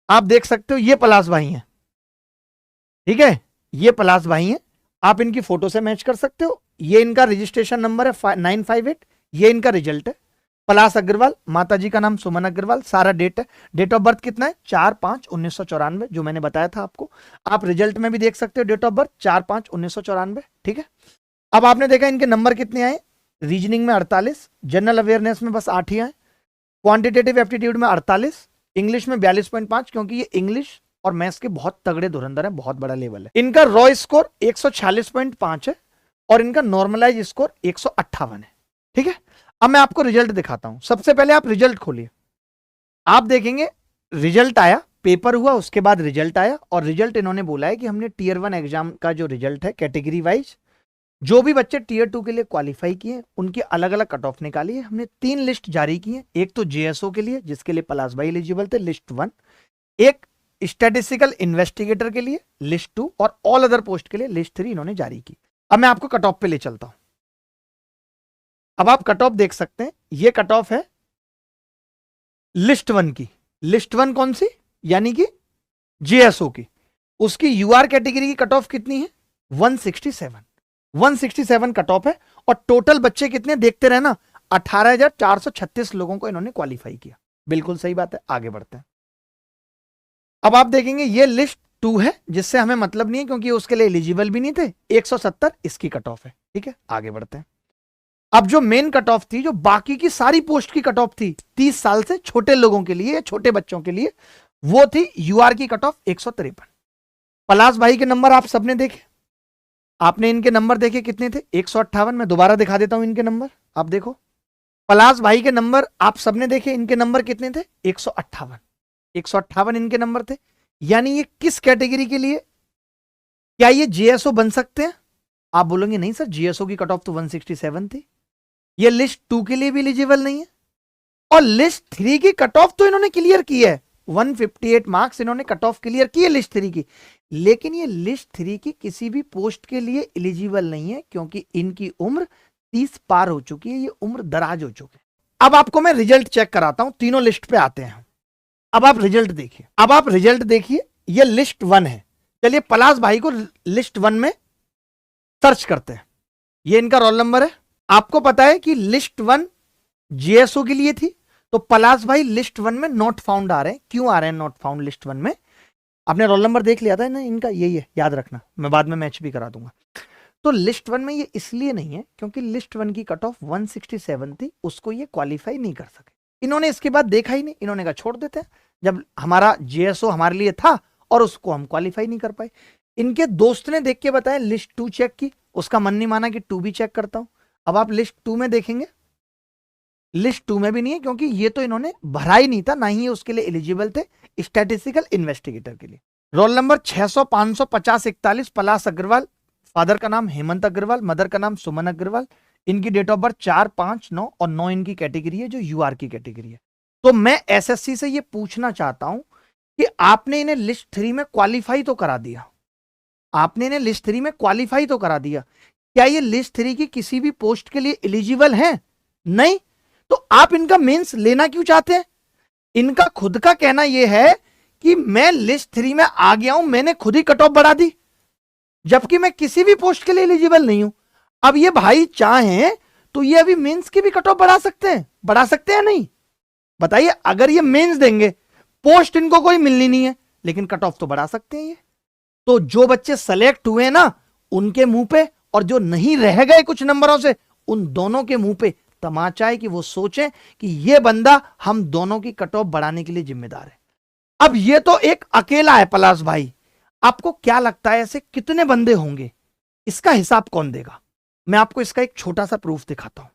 आप देख सकते हो ये पलाश भाई हैं, ठीक है, ये पलाश भाई हैं, आप इनकी फोटो से मैच कर सकते हो। ये इनका रजिस्ट्रेशन नंबर है 958, ये इनका रिजल्ट है। पलाश अग्रवाल, माता जी का नाम सुमन अग्रवाल, सारा डेट है। डेट ऑफ बर्थ कितना है 4/5/1994, जो मैंने बताया था आपको। आप रिजल्ट में भी देख सकते हो डेट ऑफ बर्थ 4/5/1994, ठीक है। अब आपने देखा इनके नंबर कितने आए, रीजनिंग में 48, जनरल अवेयरनेस में बस 8 ही आए, क्वांटिटेटिव एप्टीट्यूड में 48, इंग्लिश में 42.5, क्योंकि ये इंग्लिश और मैथ्स के बहुत तगड़े धुरंधर है, बहुत बड़ा लेवल है। इनका रॉ स्कोर 146.5 है और इनका नॉर्मलाइज स्कोर 158 है, ठीक है। अब मैं आपको रिजल्ट दिखाता हूं। सबसे पहले आप रिजल्ट खोलिए, आप देखेंगे रिजल्ट आया, पेपर हुआ, उसके बाद रिजल्ट आया, और रिजल्ट इन्होंने बोला है कि हमने टीयर 1 एग्जाम का जो रिजल्ट है कैटेगरी वाइज, जो भी बच्चे टीयर 2 के लिए क्वालिफाई किए उनकी अलग अलग कट ऑफ निकाली है। हमने 3 लिस्ट जारी की है, एक तो जेएसओ के लिए जिसके लिए पलाश भाई एलिजिबल थे, लिस्ट 1, एक स्टैटिस्टिकल इन्वेस्टिगेटर के लिए लिस्ट 2, और ऑल अदर पोस्ट के लिए लिस्ट 3 इन्होंने जारी की। अब मैं आपको कट ऑफ पे ले चलता हूं। अब आप कट ऑफ देख सकते हैं, ये कट ऑफ है लिस्ट 1 की। लिस्ट 1 कौन सी, यानी कि जेएसओ की। उसकी यूआर कैटेगरी की कट ऑफ कितनी है 167 कट ऑफ है, और टोटल बच्चे कितने देखते रहे ना, 18,436 लोगों को इन्होंने क्वालिफाई किया। बिल्कुल सही बात है, आगे बढ़ते हैं। अब आप देखेंगे ये लिस्ट 2 है, जिससे हमें मतलब नहीं है क्योंकि उसके लिए एलिजिबल भी नहीं थे। 170 इसकी कट ऑफ है, ठीक है, आगे बढ़ते हैं। अब जो मेन कट ऑफ थी, जो बाकी की सारी पोस्ट की कट ऑफ थी 30 साल से छोटे लोगों के लिए, छोटे बच्चों के लिए, वो थी यूआर की कट ऑफ 153। पलाश भाई के नंबर आप सबने देखे, आपने इनके नंबर देखे कितने थे 158। मैं दोबारा दिखा देता हूं इनके नंबर, आप देखो पलाश भाई के नंबर आप सबने देखे, इनके नंबर कितने थे 158 इनके नंबर थे। यानी ये किस कैटेगरी के लिए, क्या ये जेएसओ बन सकते हैं? आप बोलेंगे नहीं सर, जेएसओ की कट ऑफ तो 167 थी, ये लिस्ट 2 के लिए भी एलिजिबल नहीं है। और लिस्ट 3 की कट ऑफ तो इन्होंने क्लियर की है, 158 मार्क्स इन्होंने कट ऑफ क्लियर की है लिस्ट 3 की, लेकिन ये लिस्ट 3 की किसी भी पोस्ट के लिए एलिजिबल नहीं है, क्योंकि इनकी उम्र 30 पार हो चुकी है, ये उम्र दराज हो चुकी है। अब आपको मैं रिजल्ट चेक कराता हूं, तीनों लिस्ट पे आते हैं। अब आप रिजल्ट देखिए, अब आप रिजल्ट देखिए, ये लिस्ट 1 है। चलिए पलाश भाई को लिस्ट 1 में सर्च करते हैं, ये इनका रोल नंबर है। आपको पता है कि लिस्ट 1 जेएसओ के लिए थी, तो पलाश भाई लिस्ट 1 में नॉट फाउंड आ रहे हैं। क्यों आ रहे हैं नॉट फाउंड लिस्ट 1 में? आपने रोल नंबर देख लिया था ना इनका, यही है, याद रखना, मैं बाद में मैच भी करा दूंगा। तो लिस्ट 1 में ये इसलिए नहीं है क्योंकि लिस्ट 1 की कट ऑफ 167 थी, उसको ये क्वालिफाई नहीं कर सके। इन्होंने इसके बाद देखा ही नहीं, इन्होंने कहा छोड़ देते हैं, जब हमारा जेएसओ हमारे लिए था और उसको हम क्वालिफाई नहीं कर पाए। इनके दोस्त ने देख के बताया, लिस्ट 2 चेक की, उसका मन नहीं माना कि 2 भी चेक करता हूं। अब आप लिस्ट 2 में देखेंगे, लिस्ट 2 में भी नहीं है, क्योंकि ये तो इन्होंने भरा ही नहीं था, ना ही उसके लिए एलिजिबल थे स्टैटिस्टिकल इन्वेस्टिगेटर के लिए। रोल नंबर 600 500 50 41 पलाश अग्रवाल, फादर का नाम हेमंत अग्रवाल, मदर का नाम सुमन अग्रवाल, इनकी डेट ऑफ बर्थ 4 5 9 और 9 इनकी कैटेगरी है, जो यूआर की कैटेगरी है। तो मैं एसएससी से ये पूछना चाहता हूं कि आपने इन्हें लिस्ट 3 में क्वालिफाई तो करा दिया, आपने इन्हें लिस्ट 3 में क्वालिफाई तो करा दिया, क्या ये लिस्ट 3 की किसी भी पोस्ट के लिए एलिजिबल हैं? नहीं। तो आप इनका मेंस लेना क्यों चाहते हैं? इनका खुद का कहना यह है कि मैं लिस्ट 3 में आ गया हूं, मैंने खुद ही कट ऑफ बढ़ा दी, जबकि मैं किसी भी पोस्ट के लिए एलिजिबल नहीं हूं। अब ये भाई चाहें तो ये अभी मेंस की भी कट ऑफ बढ़ा सकते हैं, बढ़ा सकते हैं नहीं? बताइए, अगर ये मेंस देंगे, पोस्ट इनको कोई मिलनी नहीं है, लेकिन कट ऑफ तो बढ़ा सकते हैं ये। तो जो बच्चे सेलेक्ट हुए ना, उनके मुंह पे, और जो नहीं रह गए कुछ नंबरों से, उन दोनों के मुंह पे तमाचा है कि वो सोचें कि ये बंदा हम दोनों की कट ऑफ बढ़ाने के लिए जिम्मेदार है। अब ये तो एक अकेला है पलाश भाई, आपको क्या लगता है ऐसे कितने बंदे होंगे? इसका हिसाब कौन देगा? मैं आपको इसका एक छोटा सा प्रूफ दिखाता हूं।